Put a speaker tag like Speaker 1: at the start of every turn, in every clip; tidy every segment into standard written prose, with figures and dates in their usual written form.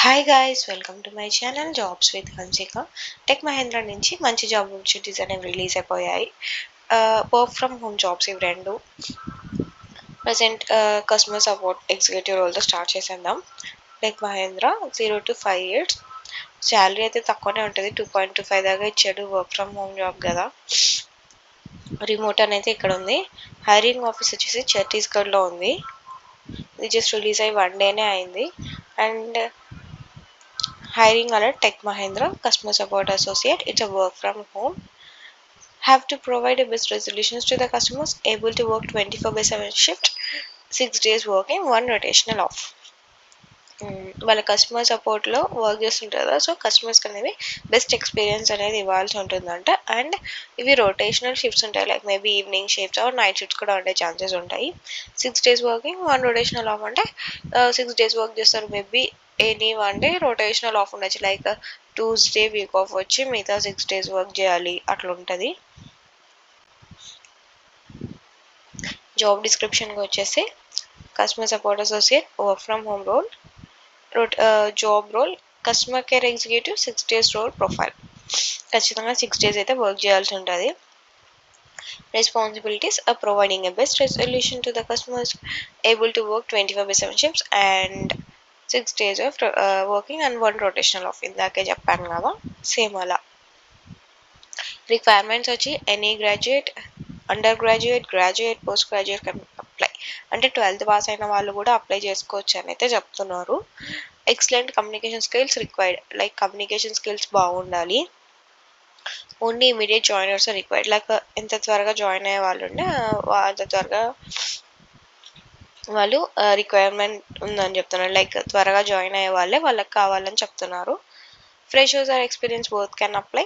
Speaker 1: Hi guys, welcome to my channel jobs with Hansika. Tech Mahindra నుంచి మంచి job opportunities అనేవి release అయిపోయాయి. వర్క్ ఫ్రమ్ హోమ్ జాబ్స్ ఇవి రెండు. ప్రజెంట్ కస్టమర్ సపోర్ట్ ఎగ్జిక్యూటివ్ రోల్తో స్టార్ట్ చేసేద్దాం. Tech Mahindra 0 to 5 years. Salary అయితే తక్కువనే ఉంటుంది, 2.25 దాకా ఇచ్చాడు. వర్క్ ఫ్రమ్ హోమ్ జాబ్ కదా. రిమోట్ అనేది ఇక్కడ ఉంది. హైరింగ్ ఆఫీస్ వచ్చేసి ఛత్తీస్గఢ్లో ఉంది. ఇది జస్ట్ రిలీజ్ అయ్యి 1 డేనే అయింది. And hiring alert Tech Mahindra customer support associate. It's a work from home. Have to provide a best resolutions to the customers. Able to work 24/7 shift, 6 days working, 1 rotational off. వాళ్ళ customer సపోర్ట్లో work చేస్తుంటారు కదా, so కస్టమర్స్కి అనేది best experience అనేది ఇవ్వాల్సి ఉంటుందంట. And ఇవి rotational shifts ఉంటాయి, like maybe evening shifts or night shifts కూడా ఉండే ఛాన్సెస్ ఉంటాయి. 6 days వర్కింగ్, 1 rotational ఆఫ్ అంటే 6 days వర్క్ చేస్తారు. Maybe any 1 day rotational of ఉండొచ్చు, లైక్ ట్యూస్డే వీక్ ఆఫ్ వచ్చి మిగతా 6 days వర్క్ చేయాలి, అట్లా ఉంటుంది. జాబ్ డిస్క్రిప్షన్కి వచ్చేసి customer support associate, work from home role, job role customer care executive, 6 days role profile. ఖచ్చితంగా 6 days అయితే వర్క్ చేయాల్సి ఉంటుంది. Responsibilities are providing a best resolution to the customers, able to work 24/7 shifts and 6 days of working and 1 rotational off. ఇందాకే చెప్పాను కదా, same అలా. Requirements వచ్చి any graduate, under graduate, graduate, post graduate can apply. అంటే 12th pass అయిన వాళ్ళు కూడా apply చేసుకోవచ్చు అని అయితే చెప్తున్నారు. Excellent communication skills required, like communication skills బాగుండాలి. Only immediate joiners required, like ఎంత త్వరగా జాయిన్ అయ్యే వాళ్ళు ఉంటే అంత త్వరగా వాళ్ళు రిక్వైర్మెంట్ ఉందని చెప్తున్నారు. లైక్ త్వరగా జాయిన్ అయ్యే వాళ్ళే వాళ్ళకి కావాలని చెప్తున్నారు. Freshers or experience both can apply.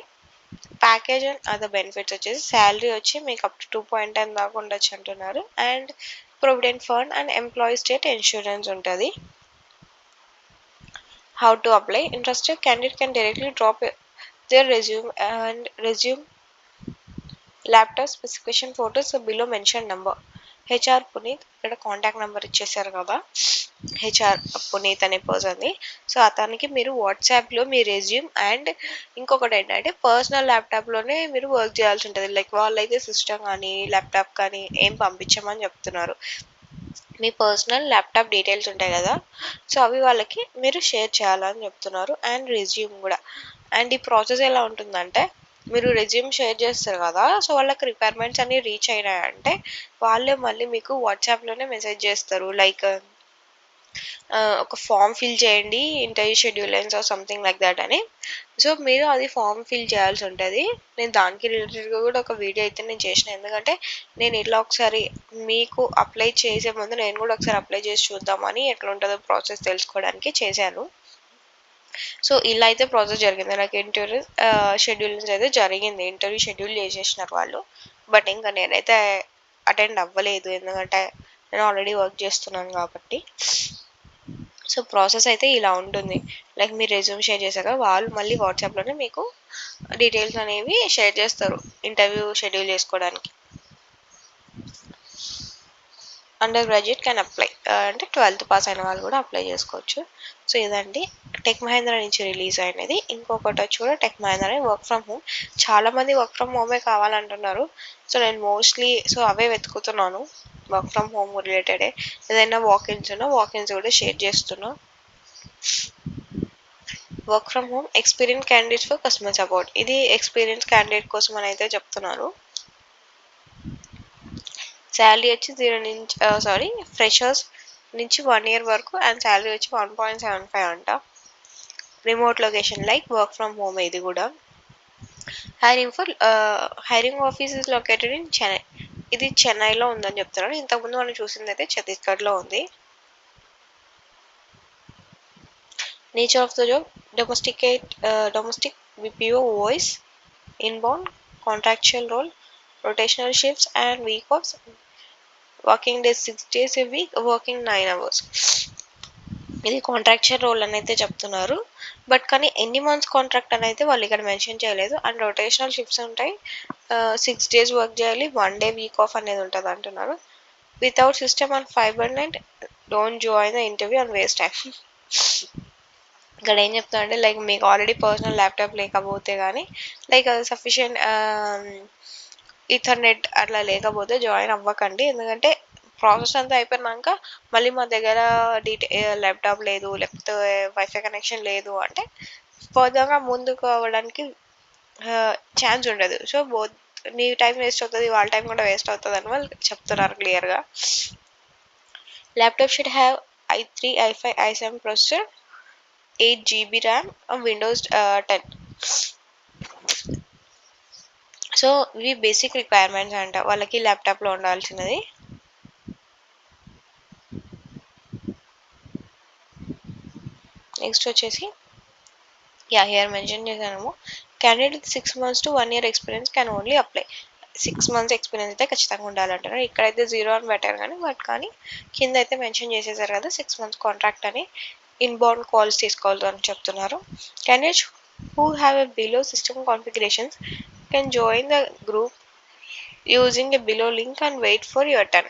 Speaker 1: Package and other benefits వచ్చేసి శాలరీ వచ్చి మీకు అప్ టు 2.10 దాకా ఉండొచ్చు అంటున్నారు. And provident fund and employee state insurance ఉంటుంది. How to apply? Interested candidate can directly drop their resume, laptop specification photos below mentioned number. HR Puneet, ఇక్కడ contact number ఇచ్చేసారు కదా, హెచ్ఆర్ పునీత్ అనే పర్సన్ది. సో అతనికి మీరు వాట్సాప్లో మీ రెజ్యూమ్ అండ్ ఇంకొకటి ఏంటంటే పర్సనల్ ల్యాప్టాప్లోనే మీరు వర్క్ చేయాల్సి ఉంటుంది. లైక్ వాళ్ళైతే సిస్టమ్ కానీ ల్యాప్టాప్ కానీ ఏం పంపించమని చెప్తున్నారు. మీ పర్సనల్ ల్యాప్టాప్ డీటెయిల్స్ ఉంటాయి కదా, సో అవి వాళ్ళకి మీరు షేర్ చేయాలని చెప్తున్నారు. అండ్ రెజ్యూమ్ కూడా. అండ్ ఈ ప్రాసెస్ ఎలా ఉంటుందంటే, మీరు రెజ్యూమ్ షేర్ చేస్తారు కదా, సో వాళ్ళకి రిక్వైర్మెంట్స్ అన్ని రీచ్ అయినాయంటే వాళ్ళే మళ్ళీ మీకు వాట్సాప్లోనే మెసేజ్ చేస్తారు. లైక్ ఒక ఫామ్ ఫిల్ చేయండి, interview schedule lines or something like that అని. సో మీరు అది ఫామ్ ఫిల్ చేయాల్సి ఉంటుంది. నేను దానికి రిలేటెడ్గా కూడా ఒక వీడియో అయితే నేను చేసిన, ఎందుకంటే నేను ఇట్లా ఒకసారి మీకు అప్లై చేసే ముందు నేను కూడా ఒకసారి అప్లై చేసి చూద్దామని ఎట్లా ఉంటుందో ప్రాసెస్ తెలుసుకోవడానికి చేశాను. సో ఇలా అయితే ప్రాసెస్ జరిగింది. నాకు ఇంటర్వ్యూ షెడ్యూల్స్ అయితే జరిగింది, ఇంటర్వ్యూ షెడ్యూల్ చేసేసినారు వాళ్ళు. బట్ ఇంకా నేనైతే అటెండ్ అవ్వలేదు, ఎందుకంటే నేను ఆల్రెడీ వర్క్ చేస్తున్నాను కాబట్టి. సో ప్రాసెస్ అయితే ఇలా ఉంటుంది. లైక్ మీరు రెజ్యూమ్ షేర్ చేశాక వాళ్ళు మళ్ళీ వాట్సాప్లోనే మీకు డీటెయిల్స్ అనేవి షేర్ చేస్తారు ఇంటర్వ్యూ షెడ్యూల్ చేసుకోవడానికి. అండర్ గ్రాడ్యుయేట్ కెన్ అప్లై, అంటే 12th పాస్ అయిన వాళ్ళు కూడా అప్లై చేసుకోవచ్చు. సో ఇదండి టెక్ మహేంద్ర నుంచి రిలీజ్ అయినది. ఇంకొకటి వచ్చి కూడా tech Mahindra work from home. చాలామంది వర్క్ ఫ్రమ్ హోమే కావాలంటున్నారు. సో నేను మోస్ట్లీ అవే వెతుకుతున్నాను, వర్క్ ఫ్రమ్ హోమ్ రిలేటెడే. ఏదైనా వాకిన్స్ కూడా షేర్ చేస్తున్నా. Work from home experience candidates for customer support, ఇది ఎక్స్పీరియన్స్ క్యాండిడేట్ కోసం అని అయితే చెప్తున్నారు. శాలరీ వచ్చి ఫ్రెషర్స్ నుంచి 1 year వరకు, అండ్ శాలరీ వచ్చి 1.75 అంట. Remote location like work from home ఇది కూడా. Hiring office is located in Chennai, ఇది చెన్నైలో ఉందని చెప్తున్నారు. ఇంతకుముందు మనం చూసింది అయితే ఛత్తీస్గఢ్లో ఉంది. Nature of the job domestic BPO voice, inbound, contractual role, rotational shifts and week offs, working days 6 days a week, working 9 hours. ఇది కాంట్రాక్చువల్ రోల్ అని అయితే చెప్తున్నారు. బట్ కానీ ఎన్ని మంత్స్ కాంట్రాక్ట్ అని అయితే వాళ్ళు ఇక్కడ మెన్షన్ చేయలేదు. అండ్ రొటేషనల్ షిఫ్ట్స్ ఉంటాయి, 6 days వర్క్ చేయాలి, 1 day వీక్ ఆఫ్ అనేది ఉంటుంది అంటున్నారు. Without system and 500 don't join the interview and waste time. ఇక్కడ ఏం చెప్తా అంటే లైక్ మీకు ఆల్రెడీ పర్సనల్ ల్యాప్టాప్ లేకపోతే కానీ లైక్ సఫిషియెంట్ ఈథర్నెట్ అట్లా లేకపోతే జాయిన్ అవ్వకండి. ఎందుకంటే ప్రాసెస్ అంతా అయిపోయినాక మళ్ళీ మా దగ్గర ల్యాప్టాప్ లేదు, లేకపోతే వైఫై కనెక్షన్ లేదు అంటే ఫర్దర్గా ముందుకు అవ్వడానికి ఛాన్స్ ఉండదు. సో బోత్ నీ టైం వేస్ట్ అవుతుంది, వాళ్ళ టైం కూడా వేస్ట్ అవుతుంది అని వాళ్ళు చెప్తున్నారు క్లియర్గా. Laptop should have i3, i5, i7 processor, 8 GB RAM, Windows 10. So ఇవి బేసిక్ రిక్వైర్మెంట్స్ అంట వాళ్ళకి ల్యాప్టాప్లో ఉండాల్సినది. నెక్స్ట్ వచ్చేసి హియర్ మెన్షన్ చేశాను, candidate 6 months to 1 year experience can only apply. 6 months experience అయితే ఖచ్చితంగా ఉండాలంటారు. ఇక్కడైతే 0 అని పెట్టారు కానీ కానీ కింద అయితే మెన్షన్ చేసేసారు కదా 6 months కాంట్రాక్ట్ అని. ఇన్బౌండ్ కాల్స్ తీసుకోవాలి అని చెప్తున్నారు. Candidates who have a below system configurations can join the group using a below link and wait for your turn.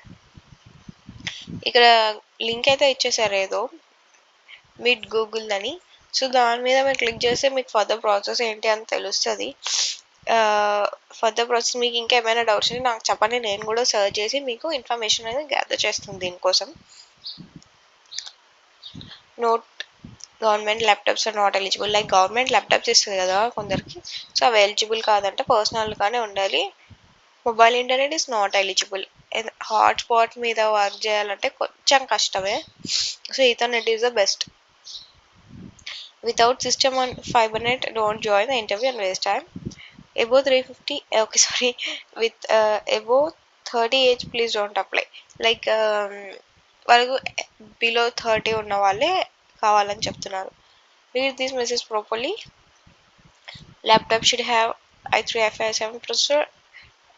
Speaker 1: ఇక్కడ లింక్ అయితే ఇచ్చేసారు ఏదో మీట్ గూగుల్ అని. సో దాని మీద మీరు క్లిక్ చేస్తే మీకు ఫర్దర్ ప్రాసెస్ ఏంటి అని తెలుస్తుంది. ఫర్దర్ ప్రాసెస్ మీకు ఇంకా ఏమైనా డౌట్స్ ఉంటే నాకు చెప్పండి, నేను కూడా సర్చ్ చేసి మీకు ఇన్ఫర్మేషన్ అనేది గ్యాదర్ చేస్తుంది దీనికోసం. Note government laptops are not eligible. Like government laptops ఇస్తుంది కదా కొందరికి, సో అవి ఎలిజిబుల్ కాదంటే పర్సనల్గానే ఉండాలి. Mobile internet is not eligible. Hotspot మీద వర్క్ చేయాలంటే కొంచెం కష్టమే. So ethernet is the best. Without system on FiberNet, don't join the interview and waste time. Above 350, okay, sorry, with above 30 age, please don't apply. Like వాళ్ళకు below 30 ఉన్న వాళ్ళే కావాలని చెప్తున్నారు. Read this message properly. Laptop should have i3, i5, i7 processor,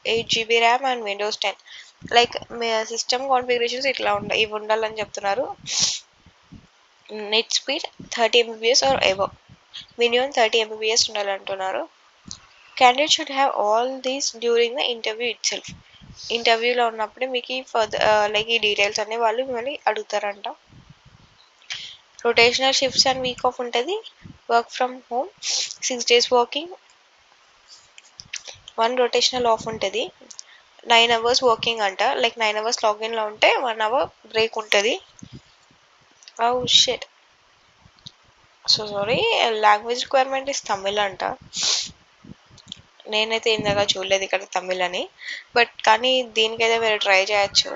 Speaker 1: 8 GB RAM and Windows 10. Like మీ system configurations ఇట్లా ఇవి ఉండాలని చెప్తున్నారు. Net speed 30 MBps or above, minimum 30 MBps ఉండాలంటున్నారు. Candidate should have all these during the interview itself. ఇంటర్వ్యూలో ఉన్నప్పుడే మీకు like ఈ డీటెయిల్స్ అన్ని వాళ్ళు మిమ్మల్ని అడుగుతారంట. Rotational shifts and week off ఉంటుంది. Work from home 6 days working, 1 rotational off ఉంటుంది. 9 hours వర్కింగ్ అంట. లైక్ 9 hours లాగిన్లో ఉంటే 1 hour బ్రేక్ ఉంటుంది. Oh shit, so sorry. Language requirement is Tamil అంట. నేనైతే ఇందాక చూడలేదు ఇక్కడ తమిళ్ అని, బట్ కానీ దీనికైతే మీరు ట్రై చేయొచ్చు.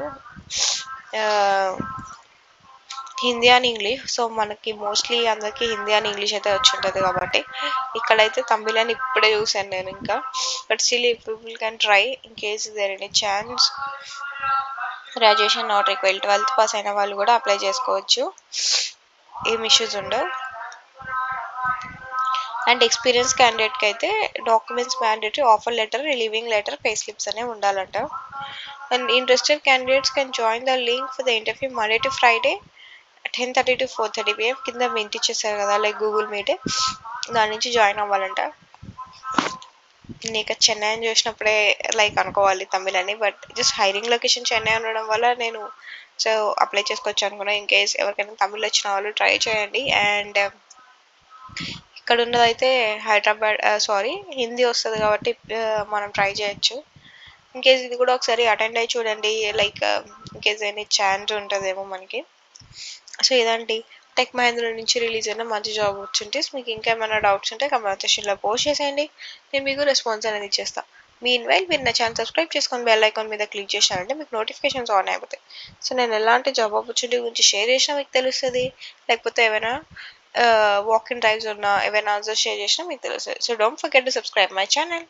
Speaker 1: హిందీ అండ్ ఇంగ్లీష్, సో మనకి మోస్ట్లీ అందరికీ హిందీ అండ్ ఇంగ్లీష్ అయితే వచ్చి ఉంటుంది కాబట్టి ఇక్కడైతే తమిళ్ అని ఇప్పుడే చూసాను నేను ఇంకా. But still if people can try in case there any chance. Graduation not required, 12th pass అయిన వాళ్ళు కూడా అప్లై చేసుకోవచ్చు, ఏం ఇష్యూస్ ఉండవు. అండ్ ఎక్స్పీరియన్స్ క్యాండిడేట్కి అయితే documents mandatory, offer letter, relieving letter, pay slips అనేవి ఉండాలంట. And interested candidates can join the link for the interview Monday to Friday 10:30 to 4:30 PM. కింద మీట్ ఇచ్చేసారు కదా లైక్ గూగుల్ మీట్, దాని నుంచి జాయిన్ అవ్వాలంట. నీకు చెన్నై అని చూసినప్పుడే లైక్ అనుకోవాలి తమిళ్ అని, but just hiring location Chennai ఉండడం వల్ల నేను సో అప్లై చేసుకోవచ్చు అనుకున్నా. ఇన్ కేస్ ఎవరికైనా తమిళ్ వచ్చిన వాళ్ళు ట్రై చేయండి. అండ్ ఇక్కడ ఉన్నదైతే హైదరాబాద్, సారీ హిందీ వస్తుంది కాబట్టి మనం ట్రై చేయొచ్చు. ఇన్కేస్ ఇది కూడా ఒకసారి అటెండ్ అయ్యి చూడండి, లైక్ ఇన్కేస్ ఎనీ ఛాన్స్ ఉంటుందేమో మనకి. సో ఇదండి టెక్ మహేంద్ర నుంచి రిలీజ్ అయిన మంచి జాబ్ ఆపర్చునిటీస్. మీకు ఇంకా ఏమైనా డౌట్స్ ఉంటే కమెంట్ సెక్షన్లో పోస్ట్ చేసేయండి, నేను మీకు రెస్పాన్స్ అనేది ఇచ్చేస్తాను. మీన్వైల్ మీరు నా ఛానల్ సబ్స్క్రైబ్ చేసుకొని బెల్ ఐకాన్ మీద క్లిక్ చేశారంటే మీకు నోటిఫికేషన్స్ ఆన్ అయిపోతాయి. సో నేను ఎలాంటి జాబ్ ఆపర్చునిటీ గురించి షేర్ చేసినా మీకు తెలుస్తుంది, లేకపోతే ఏమైనా వాక్ ఇన్ డ్రైవ్స్ ఉన్నా ఏవైనా ఆన్సర్ షేర్ చేసినా మీకు తెలుస్తుంది. So don't forget to subscribe my channel.